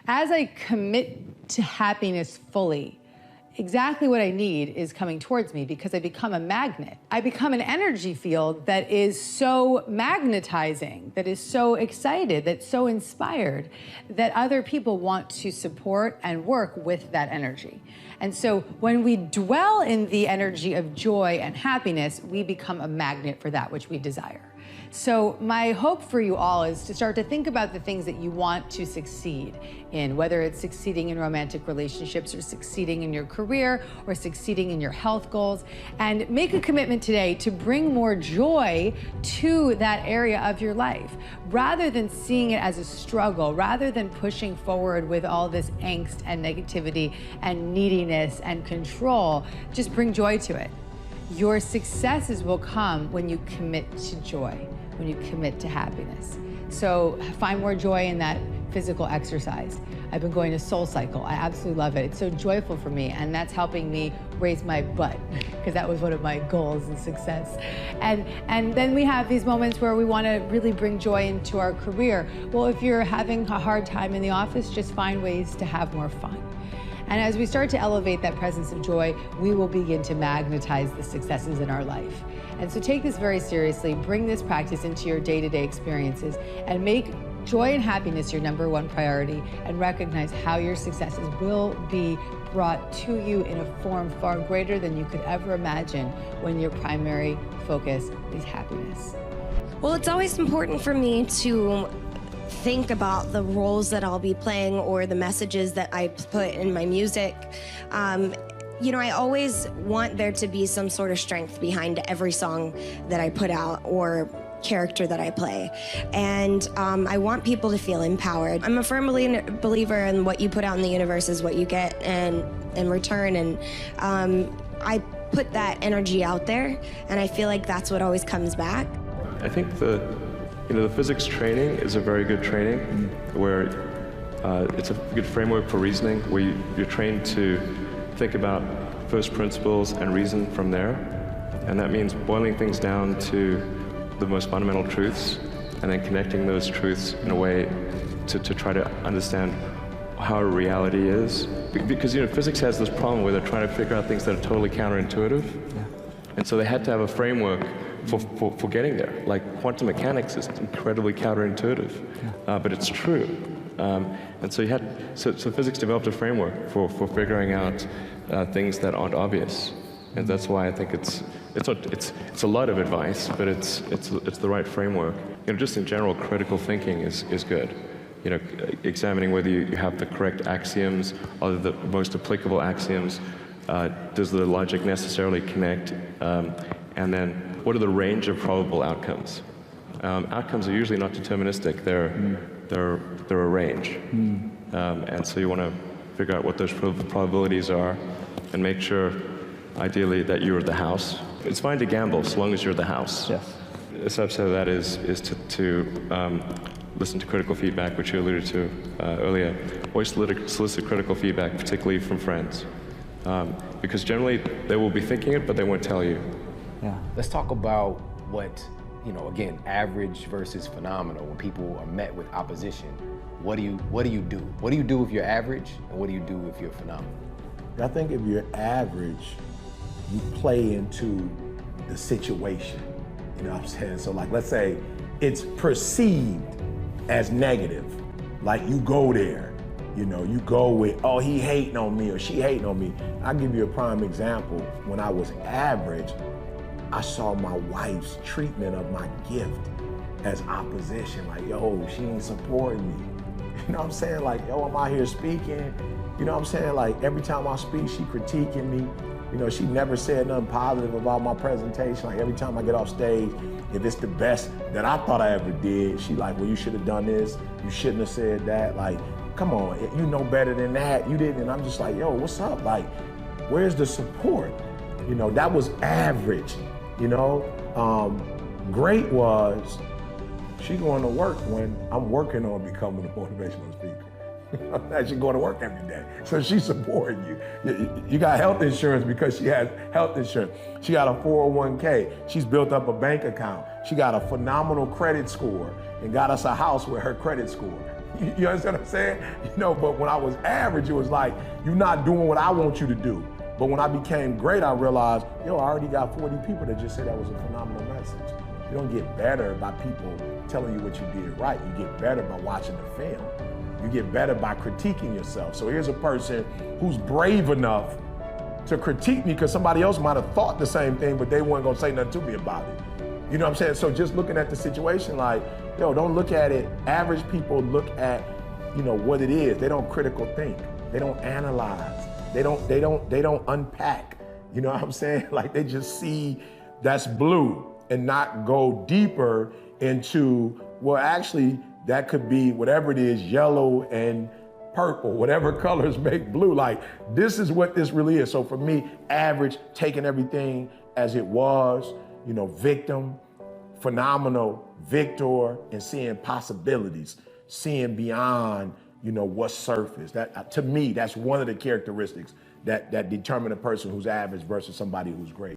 As I commit to happiness fully, exactly what I need is coming towards me because I become a magnet. I become an energy field that is so magnetizing, that is so excited, that's so inspired, that other people want to support and work with that energy. And so when we dwell in the energy of joy and happiness, we become a magnet for that which we desire. So my hope for you all is to start to think about the things that you want to succeed in, whether it's succeeding in romantic relationships or succeeding in your career or succeeding in your health goals, and make a commitment today to bring more joy to that area of your life, rather than seeing it as a struggle, rather than pushing forward with all this angst and negativity and neediness and control. Just bring joy to it. Your successes will come when you commit to joy, when you commit to happiness. So find more joy in that physical exercise. I've been going to Soul Cycle. I absolutely love it. It's so joyful for me, and that's helping me raise my butt, because that was one of my goals in success. And then we have these moments where we want to really bring joy into our career. Well, if you're having a hard time in the office, just find ways to have more fun. And as we start to elevate that presence of joy, we will begin to magnetize the successes in our life. And so take this very seriously, bring this practice into your day-to-day experiences, and make joy and happiness your #1 priority, and recognize how your successes will be brought to you in a form far greater than you could ever imagine when your primary focus is happiness. Well, it's always important for me to think about the roles that I'll be playing or the messages that I put in my music. You know, I always want there to be some sort of strength behind every song that I put out or character that I play. And I want people to feel empowered. I'm a firm believer in what you put out in the universe is what you get in return. And I put that energy out there, and I feel like that's what always comes back. I think the physics training is a very good training where it's a good framework for reasoning, where you're trained to think about first principles and reason from there. And that means boiling things down to the most fundamental truths and then connecting those truths in a way to try to understand how reality is. Because physics has this problem where they're trying to figure out things that are totally counterintuitive. Yeah. And so they had to have a framework for getting there. Like quantum mechanics is incredibly counterintuitive, but it's true. And so so physics developed a framework for figuring out things that aren't obvious. And that's why I think it's a lot of advice, but it's the right framework. Just in general, critical thinking is good. Examining whether you have the correct axioms, or the most applicable axioms. Does the logic necessarily connect? And then, what are the range of probable outcomes? Outcomes are usually not deterministic. They're a range. And so you want to figure out what those probabilities are, and make sure, ideally, that you're the house. It's fine to gamble as long as you're the house. Yes. A subset of that is to listen to critical feedback, which you alluded to earlier. Always solicit critical feedback, particularly from friends. Because generally, they will be thinking it, but they won't tell you. Yeah. Let's talk about what, again, average versus phenomenal. When people are met with opposition, what do you do? What do you do if you're average, and what do you do if you're phenomenal? I think if you're average, you play into the situation. You know what I'm saying? So like, let's say it's perceived as negative. Like you go there, you go with, oh, he hating on me or she hating on me. I'll give you a prime example. When I was average, I saw my wife's treatment of my gift as opposition. Like, yo, she ain't supporting me. You know what I'm saying? Like, yo, I'm out here speaking. You know what I'm saying? Like, every time I speak, she critiquing me. She never said nothing positive about my presentation. Like, every time I get off stage, if it's the best that I thought I ever did, she like, well, you should have done this. You shouldn't have said that. Like, come on, you know better than that. You didn't. And I'm just like, yo, what's up? Like, where's the support? That was average. Great was she going to work when I'm working on becoming a motivational speaker. She's going to work every day. So she's supporting you. You got health insurance because she has health insurance. She got a 401k. She's built up a bank account. She got a phenomenal credit score and got us a house with her credit score. You understand what I'm saying? But when I was average, it was like, you're not doing what I want you to do. But when I became great, I realized, I already got 40 people that just said that was a phenomenal message. You don't get better by people telling you what you did right. You get better by watching the film. You get better by critiquing yourself. So here's a person who's brave enough to critique me because somebody else might have thought the same thing, but they weren't gonna say nothing to me about it. You know what I'm saying? So just looking at the situation like, don't look at it. Average people look at, what it is. They don't critical think. They don't analyze. They don't unpack. You know what I'm saying? Like they just see that's blue and not go deeper into, well, actually, that could be whatever it is, yellow and purple, whatever colors make blue. Like, this is what this really is. So for me, average, taking everything as it was, victim, phenomenal, victor, and seeing possibilities, seeing beyond, what's surface. That, to me, that's one of the characteristics that determine a person who's average versus somebody who's great.